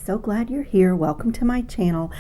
so glad you're here. Welcome to my channel.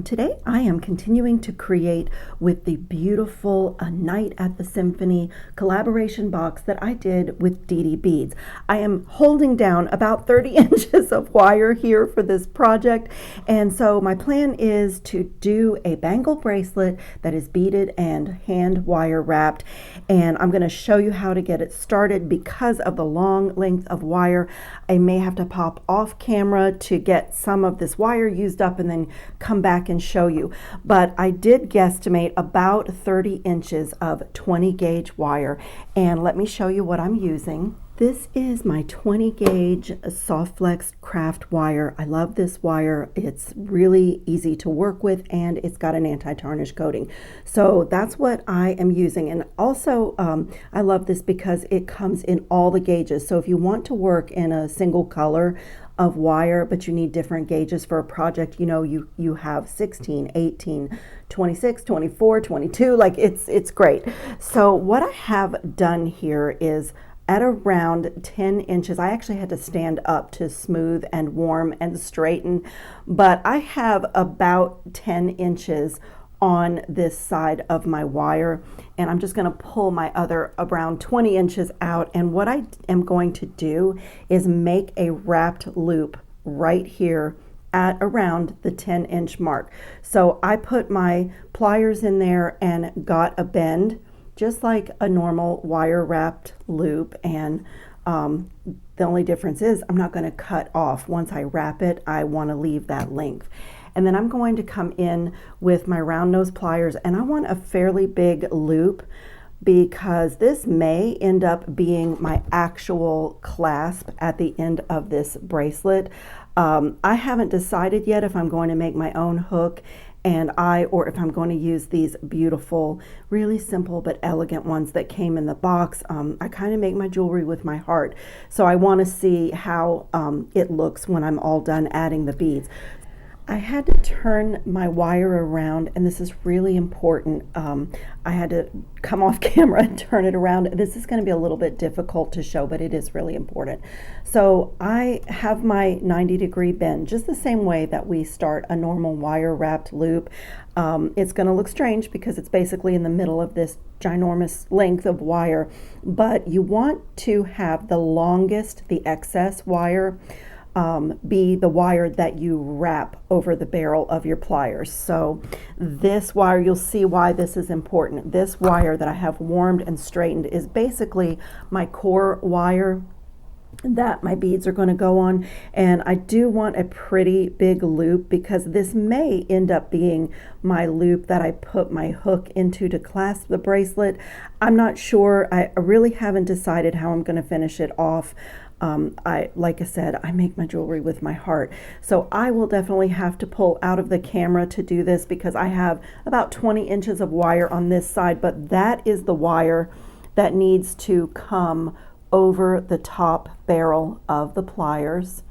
Today I am continuing to create with the beautiful A Night at the Symphony collaboration box that I did with Didi Beads. I am holding down about 30 inches of wire here for this project, and so my plan is to do a bangle bracelet that is beaded and hand wire wrapped, and I'm going to show you how to get it started. Because of the long length of wire, I may have to pop off camera to get some of this wire used up and then come back and show you. But I did guesstimate about 30 inches of 20 gauge wire, and let me show you what I'm using. This is my 20 gauge soft flex craft wire. I love this wire. It's really easy to work with, and it's got an anti-tarnish coating. So that's what I am using. And also I love this because it comes in all the gauges. So if you want to work in a single color of wire, but you need different gauges for a project, you know, you have 16, 18, 26, 24, 22, like it's great. So what I have done here is at around 10 inches, I actually had to stand up to smooth and warm and straighten, but I have about 10 inches on this side of my wire, and I'm just going to pull my other around 20 inches out. And what I am going to do is make a wrapped loop right here at around the 10-inch mark. So I put my pliers in there and got a bend just like a normal wire wrapped loop, and the only difference is I'm not going to cut off. Once I wrap it, I want to leave that length. And then I'm going to come in with my round nose pliers, and I want a fairly big loop because this may end up being my actual clasp at the end of this bracelet. I haven't decided yet if I'm going to make my own hook or if I'm going to use these beautiful, really simple but elegant ones that came in the box. I kind of make my jewelry with my heart, so I want to see how it looks when I'm all done adding the beads. I had to turn my wire around, and this is really important. I had to come off camera and turn it around. This is going to be a little bit difficult to show, but it is really important. So I have my 90-degree bend, just the same way that we start a normal wire wrapped loop. It's going to look strange because it's basically in the middle of this ginormous length of wire, but you want to have the longest, the excess wire, be the wire that you wrap over the barrel of your pliers. So this wire, you'll see why this is important. This wire that I have warmed and straightened is basically my core wire that my beads are going to go on, and I do want a pretty big loop because this may end up being my loop that I put my hook into to clasp the bracelet. I'm not sure. I really haven't decided how I'm going to finish it off. Like I said, I make my jewelry with my heart. So I will definitely have to pull out of the camera to do this because I have about 20 inches of wire on this side, but that is the wire that needs to come over the top barrel of the pliers.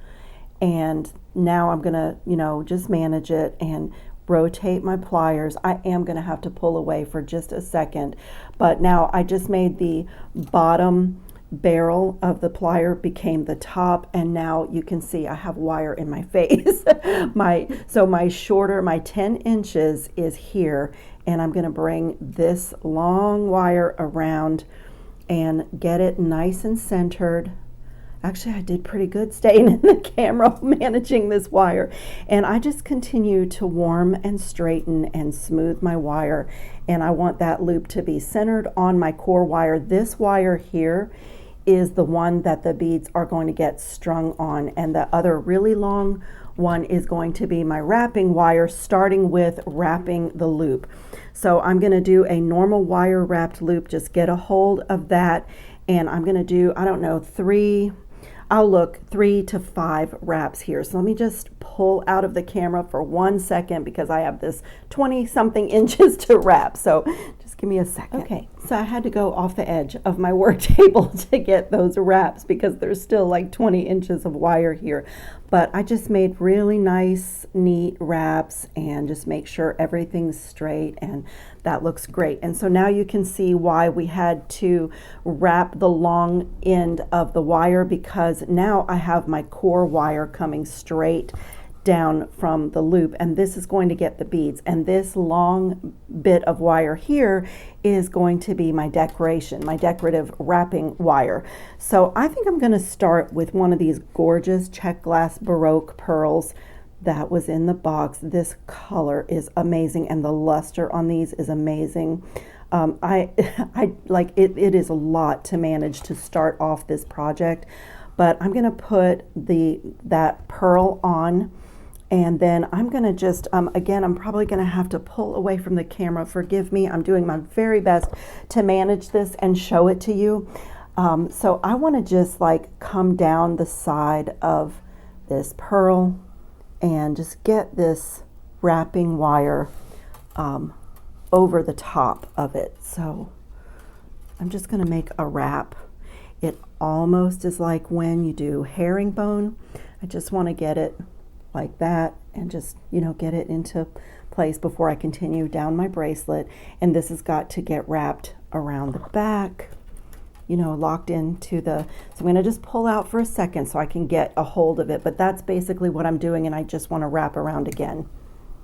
And now I'm gonna, just manage it and rotate my pliers. I am gonna have to pull away for just a second, but now I just made the bottom barrel of the plier became the top, and now you can see I have wire in my face. So my shorter, my 10 inches is here, and I'm going to bring this long wire around and get it nice and centered. Actually, I did pretty good staying in the camera managing this wire, and I just continue to warm and straighten and smooth my wire, and I want that loop to be centered on my core wire. This wire here is the one that the beads are going to get strung on, and the other really long one is going to be my wrapping wire, starting with wrapping the loop. So I'm going to do a normal wire wrapped loop, just get a hold of that, and I'm going to do, I don't know, 3 to 5 wraps here. So let me just pull out of the camera for 1 second because I have this 20 something inches to wrap. So just give me a second. Okay, so I had to go off the edge of my work table to get those wraps because there's still like 20 inches of wire here. But I just made really nice, neat wraps and just make sure everything's straight, and that looks great. And so now you can see why we had to wrap the long end of the wire, because now I have my core wire coming straight down from the loop, and this is going to get the beads, and this long bit of wire here is going to be my decoration, my decorative wrapping wire. So I think I'm going to start with one of these gorgeous check glass Baroque pearls that was in the box. This color is amazing, and the luster on these is amazing. I like it. It is a lot to manage to start off this project, but I'm going to put that pearl on, and then I'm going to just, again, I'm probably going to have to pull away from the camera. Forgive me. I'm doing my very best to manage this and show it to you. So I want to just like come down the side of this pearl and just get this wrapping wire over the top of it. So I'm just going to make a wrap. It almost is like when you do herringbone. I just want to get it like that and just, you know, get it into place before I continue down my bracelet. And this has got to get wrapped around the back, you know, locked into the, so I'm going to just pull out for a second so I can get a hold of it, but that's basically what I'm doing, and I just want to wrap around again.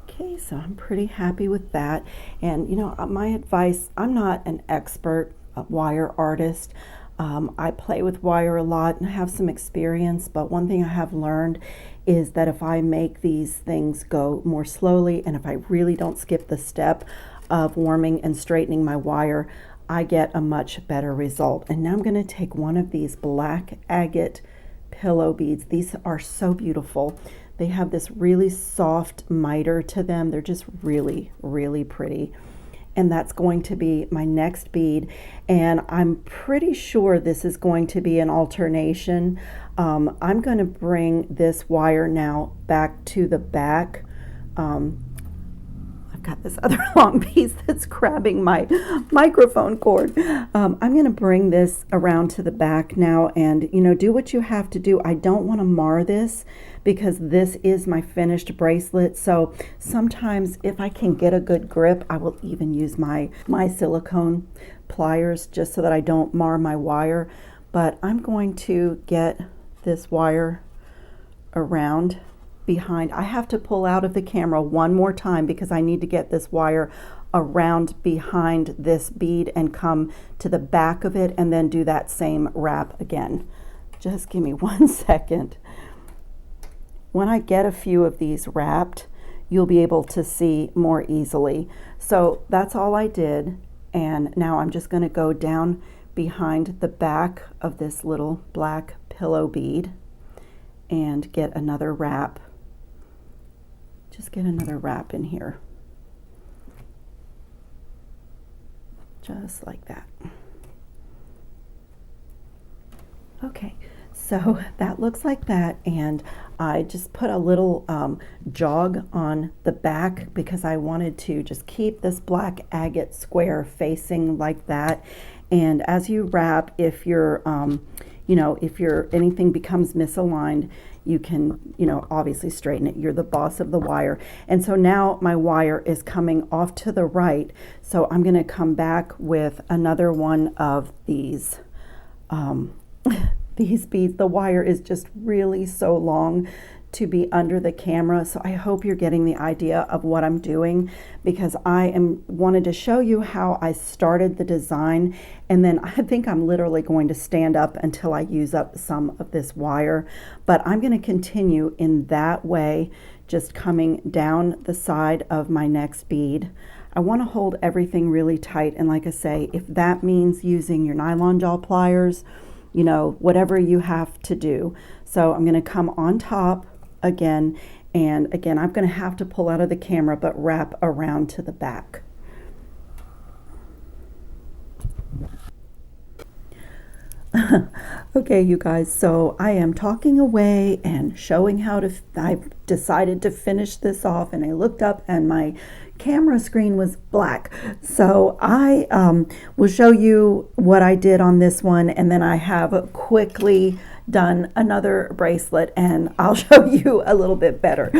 Okay, so I'm pretty happy with that. And you know, my advice, I'm not an expert wire artist. I play with wire a lot and have some experience, but one thing I have learned is that if I make these things go more slowly, and if I really don't skip the step of warming and straightening my wire, I get a much better result. And now I'm going to take one of these black agate pillow beads. These are so beautiful. They have this really soft miter to them. They're just really, really pretty. And that's going to be my next bead. And I'm pretty sure this is going to be an alternation. I'm going to bring this wire now back to the back. I've got this other long piece that's grabbing my microphone cord. I'm going to bring this around to the back now, and you know, do what you have to do. I don't want to mar this because this is my finished bracelet. So sometimes if I can get a good grip, I will even use my silicone pliers just so that I don't mar my wire. But I'm going to get this wire around behind. I have to pull out of the camera one more time because I need to get this wire around behind this bead and come to the back of it and then do that same wrap again. Just give me 1 second. When I get a few of these wrapped, you'll be able to see more easily. So that's all I did, and now I'm just going to go down behind the back of this little black pillow bead and get another wrap. Just get another wrap in here. Just like that. Okay, so that looks like that, and I just put a little jog on the back because I wanted to just keep this black agate square facing like that. And as you wrap, if you're you know, if anything becomes misaligned, you can, you know, obviously straighten it. You're the boss of the wire. And so now my wire is coming off to the right. So I'm going to come back with another one of these these beads. The wire is just really so long to be under the camera, so I hope you're getting the idea of what I'm doing, because I wanted to show you how I started the design, and then I think I'm literally going to stand up until I use up some of this wire. But I'm going to continue in that way, just coming down the side of my next bead. I want to hold everything really tight, and like I say, if that means using your nylon jaw pliers, you know, whatever you have to do. So I'm going to come on top again, and again I'm going to have to pull out of the camera but wrap around to the back. Okay, you guys, so I am talking away and showing how to, I've decided to finish this off, and I looked up and my camera screen was black. So I will show you what I did on this one, and then I have quickly done another bracelet, and I'll show you a little bit better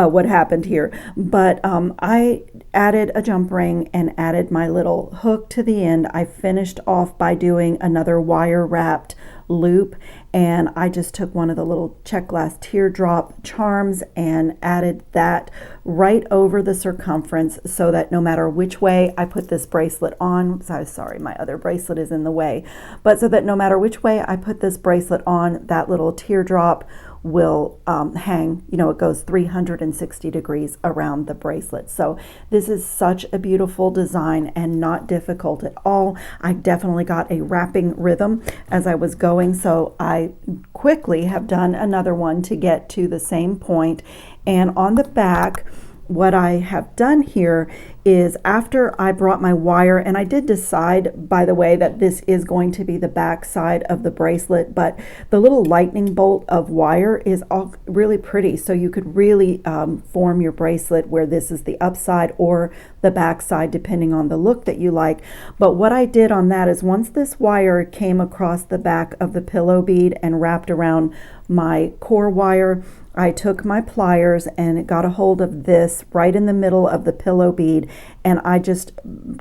what happened here. But I added a jump ring and added my little hook to the end. I finished off by doing another wire wrapped loop, and I just took one of the little check glass teardrop charms and added that right over the circumference, so that no matter which way I put this bracelet on, sorry, my other bracelet is in the way, but so that no matter which way I put this bracelet on, that little teardrop will hang, you know, it goes 360 degrees around the bracelet. So this is such a beautiful design and not difficult at all. I definitely got a wrapping rhythm as I was going, so I quickly have done another one to get to the same point. And on the back, what I have done here is, after I brought my wire, and I did decide, by the way, that this is going to be the back side of the bracelet, but the little lightning bolt of wire is all really pretty, so you could really form your bracelet where this is the upside or the back side, depending on the look that you like. But what I did on that is, once this wire came across the back of the pillow bead and wrapped around my core wire, I took my pliers and got a hold of this right in the middle of the pillow bead, and I just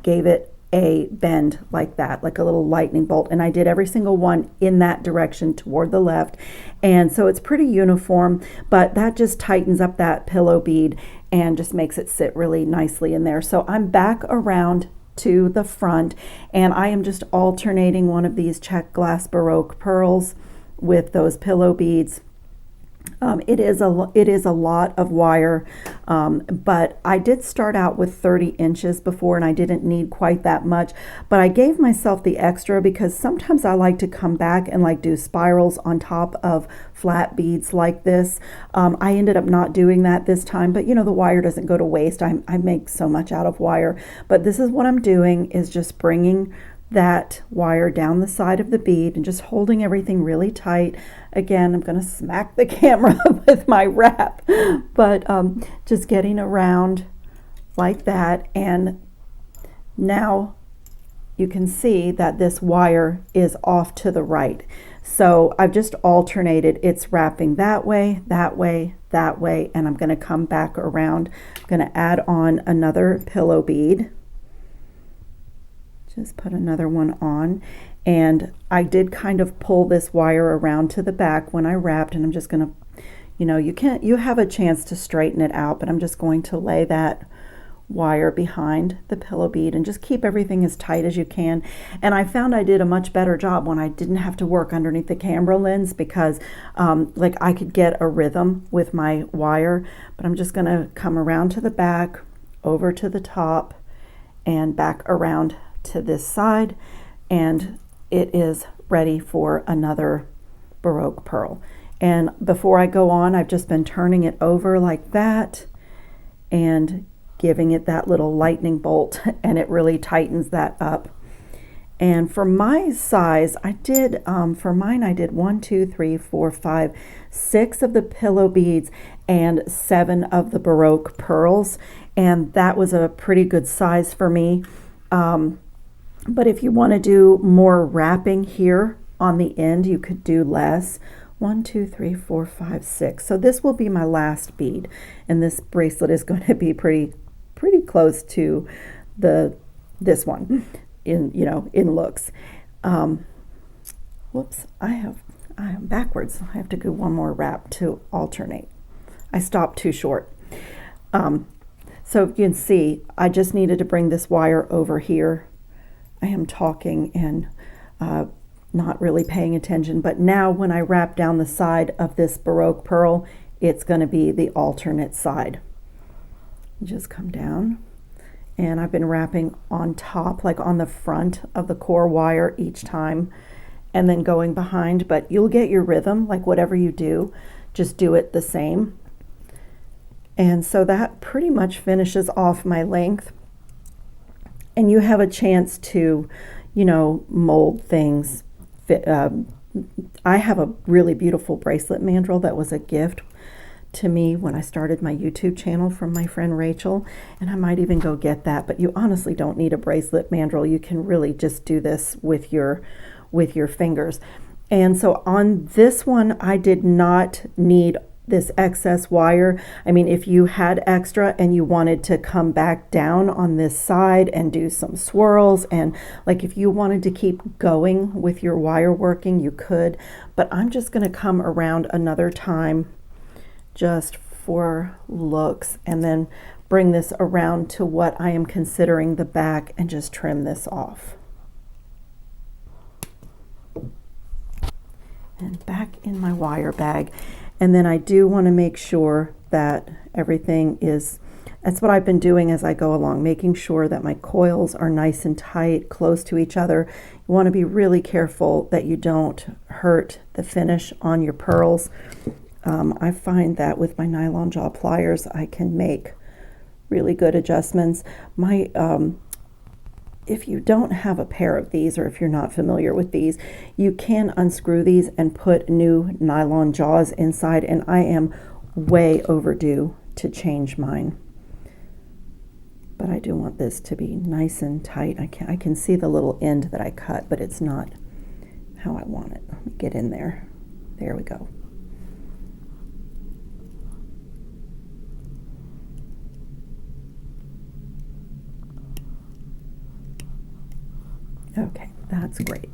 gave it a bend like that, like a little lightning bolt, and I did every single one in that direction toward the left. And so it's pretty uniform, but that just tightens up that pillow bead and just makes it sit really nicely in there. So I'm back around to the front, and I am just alternating one of these check glass Baroque pearls with those pillow beads. It is a lot of wire, but I did start out with 30 inches before, and I didn't need quite that much, but I gave myself the extra because sometimes I like to come back and like do spirals on top of flat beads like this. I ended up not doing that this time, but you know, the wire doesn't go to waste. I make so much out of wire, but this is what I'm doing, is just bringing that wire down the side of the bead and just holding everything really tight. Again, I'm going to smack the camera with my wrap, but just getting around like that. And now you can see that this wire is off to the right. So I've just alternated. It's wrapping that way, that way, that way, and I'm going to come back around. I'm going to add on another pillow bead. Just put another one on, and I did kind of pull this wire around to the back when I wrapped, and I'm just going to, you know, you have a chance to straighten it out, but I'm just going to lay that wire behind the pillow bead and just keep everything as tight as you can. And I found I did a much better job when I didn't have to work underneath the camera lens, because like I could get a rhythm with my wire. But I'm just going to come around to the back, over to the top, and back around to this side, and it is ready for another Baroque pearl. And before I go on, I've just been turning it over like that and giving it that little lightning bolt, and it really tightens that up. And for my size, I did for mine I did 1, 2, 3, 4, 5, 6 of the pillow beads and 7 of the Baroque pearls, and that was a pretty good size for me. But if you want to do more wrapping here on the end, you could do less. 1, 2, 3, 4, 5, 6. So this will be my last bead, and this bracelet is going to be pretty close to this one in, you know, in looks. Whoops, I am backwards. I have to do one more wrap to alternate. I stopped too short. So you can see, I just needed to bring this wire over here. I am talking and not really paying attention, but now when I wrap down the side of this Baroque pearl, it's going to be the alternate side. Just come down, and I've been wrapping on top, like on the front of the core wire each time, and then going behind, but you'll get your rhythm, like whatever you do, just do it the same. And so that pretty much finishes off my length. And you have a chance to, you know, mold things. I have a really beautiful bracelet mandrel that was a gift to me when I started my YouTube channel from my friend Rachel, and I might even go get that. But you honestly don't need a bracelet mandrel. You can really just do this with your fingers. And so on this one, I did not need this excess wire. I mean, if you had extra and you wanted to come back down on this side and do some swirls, and like if you wanted to keep going with your wire working, you could, but I'm just going to come around another time just for looks, and then bring this around to what I am considering the back and just trim this off. And back in my wire bag. And then I do want to make sure that everything is, that's what I've been doing as I go along, making sure that my coils are nice and tight, close to each other. You want to be really careful that you don't hurt the finish on your pearls. I find that with my nylon jaw pliers, I can make really good adjustments. If you don't have a pair of these, or if you're not familiar with these, you can unscrew these and put new nylon jaws inside, and I am way overdue to change mine. But I do want this to be nice and tight. I can see the little end that I cut, but it's not how I want it. Let me get in there. There we go. Okay, that's great.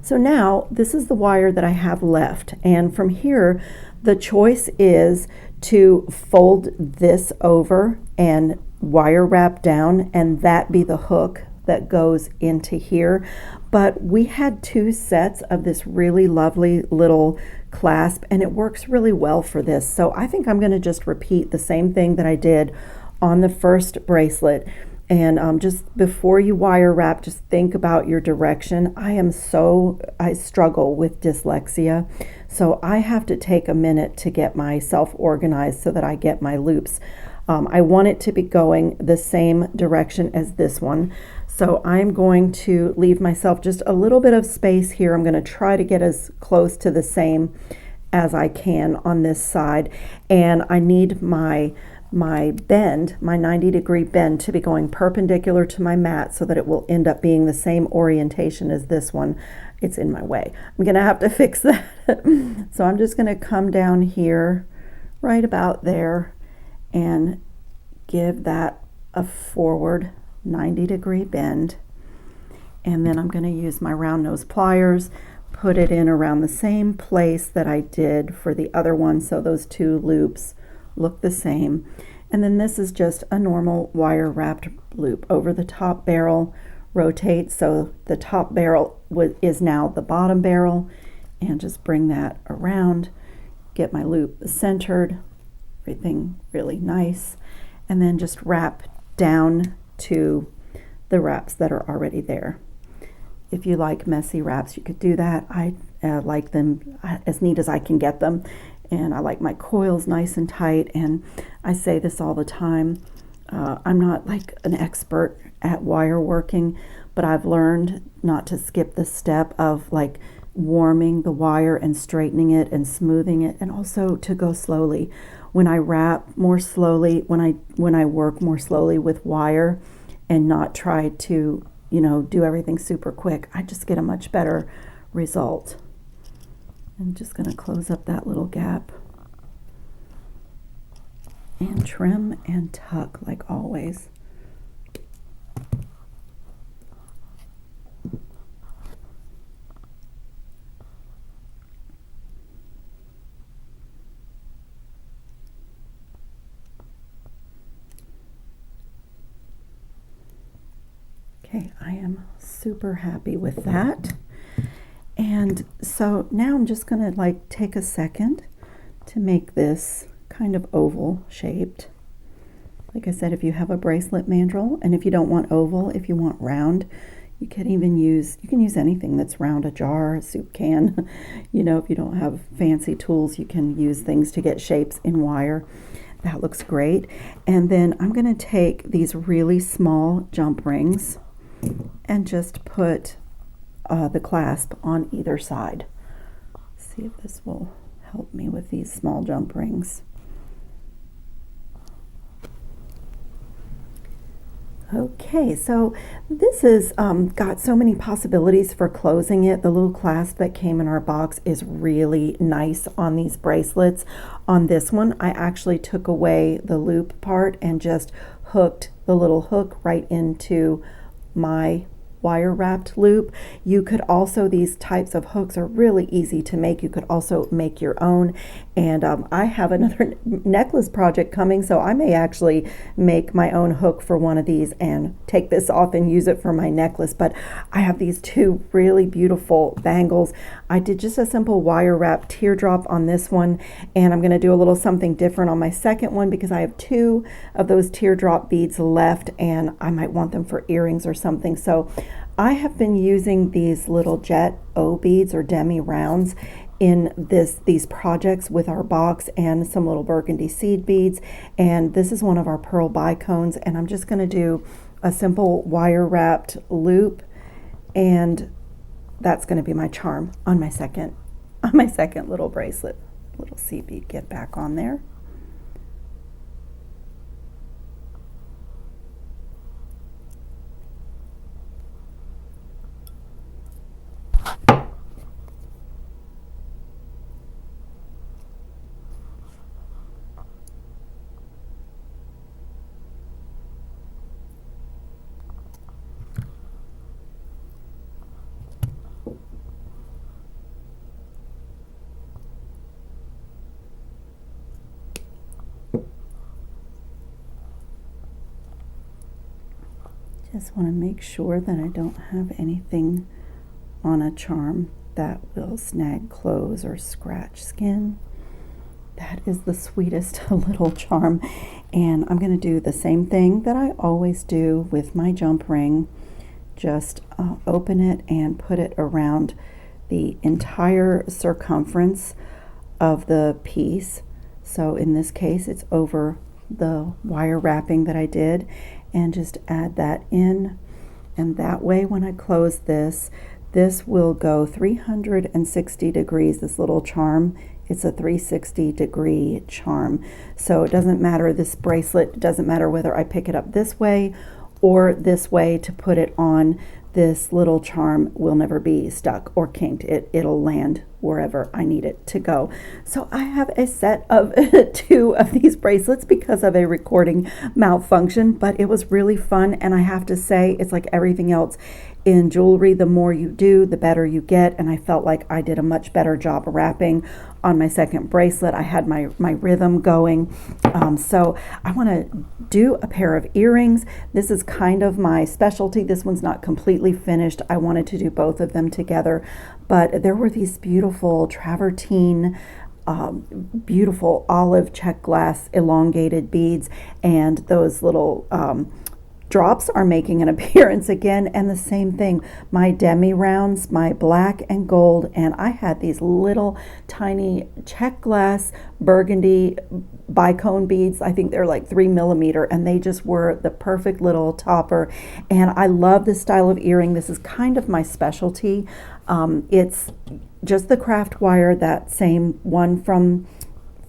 So now this is the wire that I have left, and from here the choice is to fold this over and wire wrap down, and that be the hook that goes into here. But we had two sets of this really lovely little clasp, and it works really well for this. So I think I'm going to just repeat the same thing that I did on the first bracelet. And just before you wire wrap, just think about your direction. I struggle with dyslexia, so I have to take a minute to get myself organized so that I get my loops. I want it to be going the same direction as this one, so I'm going to leave myself just a little bit of space here. I'm going to try to get as close to the same as I can on this side, and I need my bend, my 90-degree bend, to be going perpendicular to my mat so that it will end up being the same orientation as this one. It's in my way. I'm gonna have to fix that. So I'm just gonna come down here right about there and give that a forward 90-degree bend, and then I'm gonna use my round nose pliers, put it in around the same place that I did for the other one, so those two loops look the same. And then this is just a normal wire wrapped loop over the top barrel. Rotate so the top barrel is now the bottom barrel, and just bring that around, get my loop centered, everything really nice, and then just wrap down to the wraps that are already there. If you like messy wraps, you could do that. I like them as neat as I can get them. And I like my coils nice and tight, and I say this all the time, I'm not like an expert at wire working, but I've learned not to skip the step of like warming the wire and straightening it and smoothing it, and also to go slowly. When I wrap more slowly, when I work more slowly with wire and not try to, do everything super quick, I just get a much better result. I'm just going to close up that little gap and trim and tuck like always. Okay, I am super happy with that. And so now I'm just going to like take a second to make this kind of oval shaped. Like I said, if you have a bracelet mandrel, and if you don't want oval, if you want round, you can use anything that's round, a jar, a soup can. If you don't have fancy tools, you can use things to get shapes in wire. That looks great. And then I'm going to take these really small jump rings and just put the clasp on either side. See if this will help me with these small jump rings. Okay. Okay, so this is got so many possibilities for closing it. The little clasp that came in our box is really nice on these bracelets. On this one, I actually took away the loop part and just hooked the little hook right into my wire wrapped loop. You could also, these types of hooks are really easy to make. You could also make your own, and I have another necklace project coming, so I may actually make my own hook for one of these and take this off and use it for my necklace. But I have these two really beautiful bangles. I did just a simple wire wrap teardrop on this one, and I'm going to do a little something different on my second one because I have two of those teardrop beads left and I might want them for earrings or something. So I have been using these little jet O beads or demi rounds in these projects with our box, and some little burgundy seed beads, and this is one of our pearl bicones, and I'm just going to do a simple wire wrapped loop, and that's going to be my charm on my second little bracelet. Little seed bead, get back on there. Just want to make sure that I don't have anything on a charm that will snag clothes or scratch skin. That is the sweetest little charm, and I'm going to do the same thing that I always do with my jump ring. Just open it and put it around the entire circumference of the piece. So in this case, it's over the wire wrapping that I did, and just add that in, and that way when I close this will go 360 degrees. This little charm, it's a 360 degree charm, so it doesn't matter, this bracelet, it doesn't matter whether I pick it up this way or this way to put it on. This little charm will never be stuck or kinked. It'll land wherever I need it to go. So I have a set of 2 of these bracelets because of a recording malfunction, but it was really fun, and I have to say, it's like everything else in jewelry, the more you do, the better you get, and I felt like I did a much better job wrapping on my second bracelet. I had my rhythm going. So I want to do a pair of earrings. This is kind of my specialty. This one's not completely finished. I wanted to do both of them together, but there were these beautiful travertine, beautiful olive check glass elongated beads, and those little drops are making an appearance again, and the same thing, my demi rounds, my black and gold, and I had these little tiny check glass burgundy bicone beads. I think they're like 3 millimeter, and they just were the perfect little topper, and I love this style of earring. This is kind of my specialty. It's just the craft wire, that same one from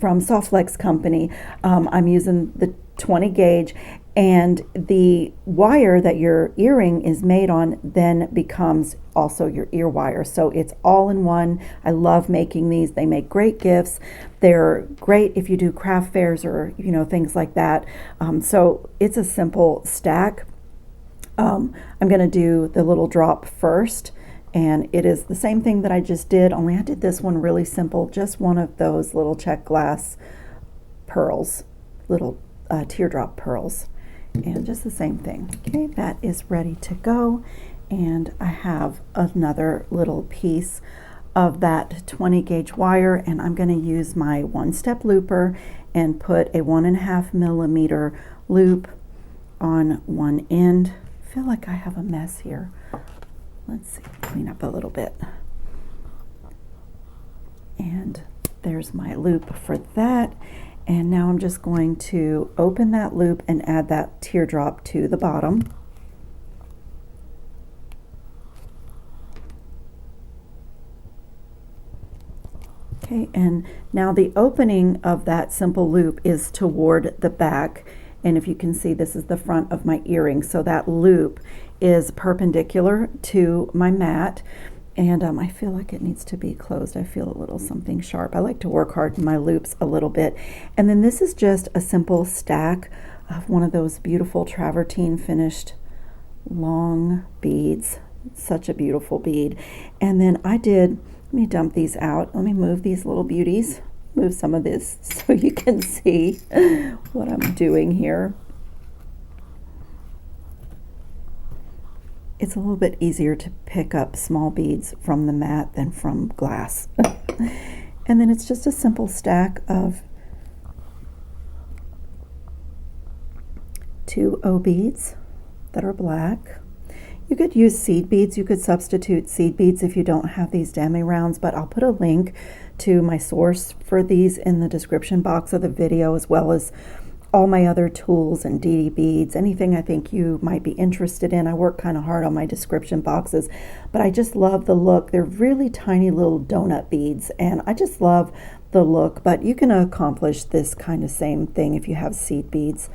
Softflex company. I'm using the 20 gauge, and the wire that your earring is made on then becomes also your ear wire. So it's all in one. I love making these. They make great gifts. They're great if you do craft fairs or things like that. So it's a simple stack. I'm going to do the little drop first, and it is the same thing that I just did, only I did this one really simple, just one of those little check glass pearls, little teardrop pearls, and just the same thing. Okay, that is ready to go, and I have another little piece of that 20 gauge wire, and I'm going to use my one-step looper and put a 1.5 millimeter loop on one end. I feel like I have a mess here. Let's see, clean up a little bit. And there's my loop for that. And now I'm just going to open that loop and add that teardrop to the bottom. Okay, and now the opening of that simple loop is toward the back, And if you can see, this is the front of my earring. So that loop is perpendicular to my mat. And I feel like it needs to be closed. I feel a little something sharp. I like to work hard in my loops a little bit. And then this is just a simple stack of one of those beautiful travertine finished long beads. Such a beautiful bead. And then let me dump these out. Let me move these little beauties. Move some of this so you can see what I'm doing here. It's a little bit easier to pick up small beads from the mat than from glass. And then it's just a simple stack of 2 O beads that are black. You could use seed beads. You could substitute seed beads if you don't have these demi rounds, but I'll put a link to my source for these in the description box of the video, as well as all my other tools and Didi beads, anything I think you might be interested in. I work kind of hard on my description boxes, but I just love the look. They're really tiny little donut beads, and I just love the look, but you can accomplish this kind of same thing if you have seed beads.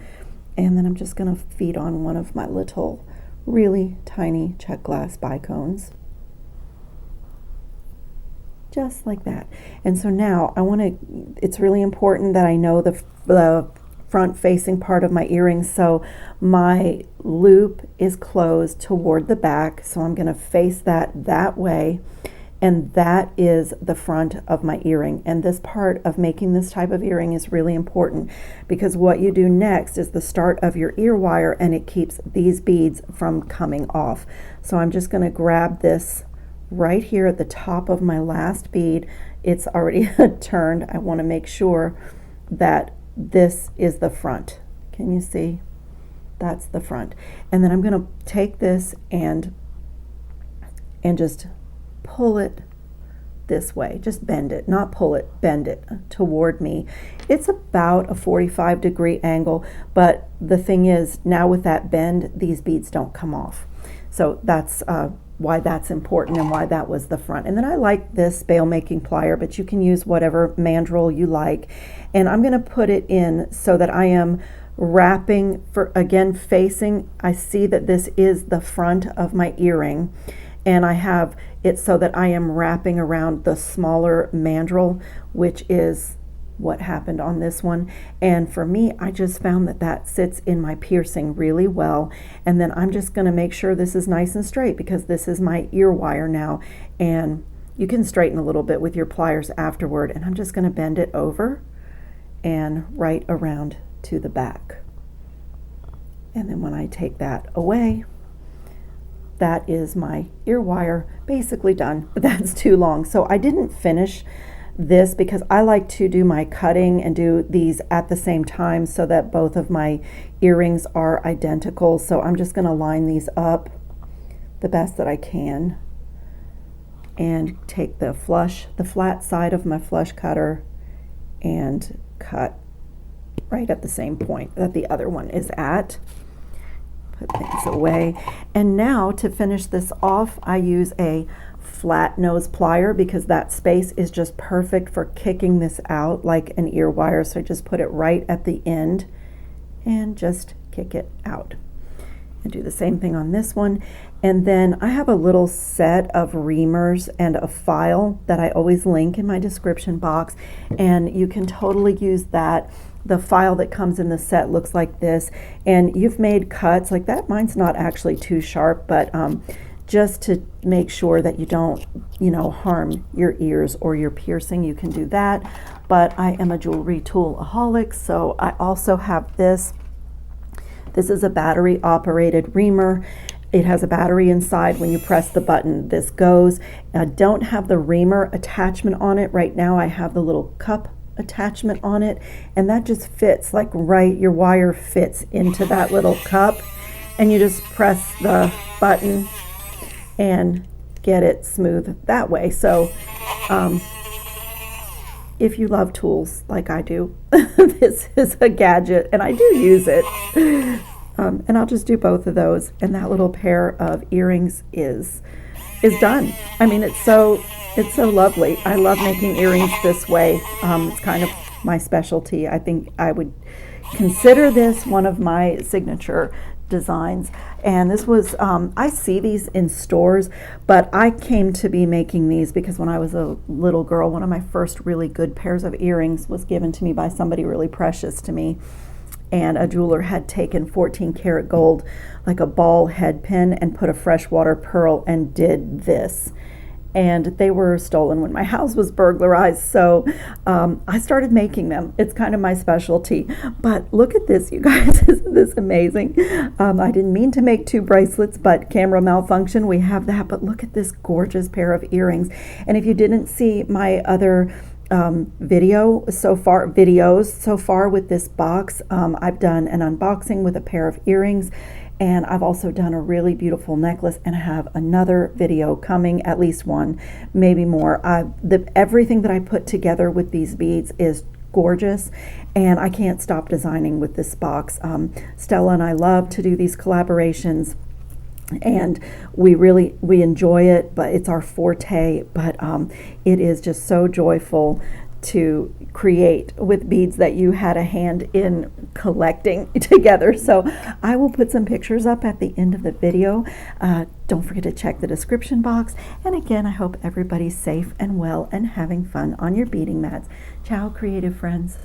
And then I'm just going to feed on one of my little really tiny check glass bicones. Just like that. And so now it's really important that I know the front facing part of my earrings. So my loop is closed toward the back. So I'm going to face that way. And that is the front of my earring. And this part of making this type of earring is really important, because what you do next is the start of your ear wire, and it keeps these beads from coming off. So I'm just going to grab this right here at the top of my last bead. It's already turned. I want to make sure that this is the front. Can you see? That's the front. And then I'm going to take this and just pull it this way. Just bend it, not pull it, bend it toward me. It's about a 45-degree angle, but the thing is, now with that bend, these beads don't come off. So that's why that's important and why that was the front. And then I like this bail making plier, but you can use whatever mandrel you like. And I'm going to put it in so that I am wrapping, again facing. I see that this is the front of my earring, and I have it so that I am wrapping around the smaller mandrel, which is what happened on this one. And for me, I just found that sits in my piercing really well. And then I'm just going to make sure this is nice and straight, because this is my ear wire now, and you can straighten a little bit with your pliers afterward. And I'm just going to bend it over and right around to the back. And then when I take that away, that is my ear wire basically done, but that's too long. So I didn't finish this because I like to do my cutting and do these at the same time so that both of my earrings are identical. So I'm just going to line these up the best that I can and take the flat side of my flush cutter and cut right at the same point that the other one is at. Put things away. And now to finish this off, I use a flat nose plier because that space is just perfect for kicking this out like an ear wire. So I just put it right at the end and just kick it out. And do the same thing on this one. And then I have a little set of reamers and a file that I always link in my description box, and you can totally use that. The file that comes in the set looks like this, and you've made cuts like that. Mine's not actually too sharp, but just to make sure that you don't, harm your ears or your piercing, you can do that. But I am a jewelry tool-aholic, so I also have this. This is a battery operated reamer. It has a battery inside. When you press the button, this goes. I don't have the reamer attachment on it right now. I have the little cup attachment on it, and that just fits like right, your wire fits into that little cup, and you just press the button and get it smooth that way. So if you love tools like I do, this is a gadget, and I do use it. And I'll just do both of those, and that little pair of earrings is done. I mean, it's so lovely. I love making earrings this way. It's kind of my specialty. I think I would consider this one of my signature designs. And this was, I see these in stores, but I came to be making these because when I was a little girl, one of my first really good pairs of earrings was given to me by somebody really precious to me. And a jeweler had taken 14 karat gold, like a ball head pin, and put a freshwater pearl and did this. And they were stolen when my house was burglarized, so I started making them. It's kind of my specialty. But look at this, you guys. Isn't this amazing? I didn't mean to make 2 bracelets, but camera malfunction, we have that. But look at this gorgeous pair of earrings. And if you didn't see my other videos so far with this box, I've done an unboxing with a pair of earrings, and I've also done a really beautiful necklace, and I have another video coming, at least one, maybe more. Everything that I put together with these beads is gorgeous, and I can't stop designing with this box. Stella and I love to do these collaborations, and we enjoy it, but it's our forte. But it is just so joyful to create with beads that you had a hand in collecting together. So I will put some pictures up at the end of the video. Don't forget to check the description box. And again, I hope everybody's safe and well and having fun on your beading mats. Ciao, creative friends.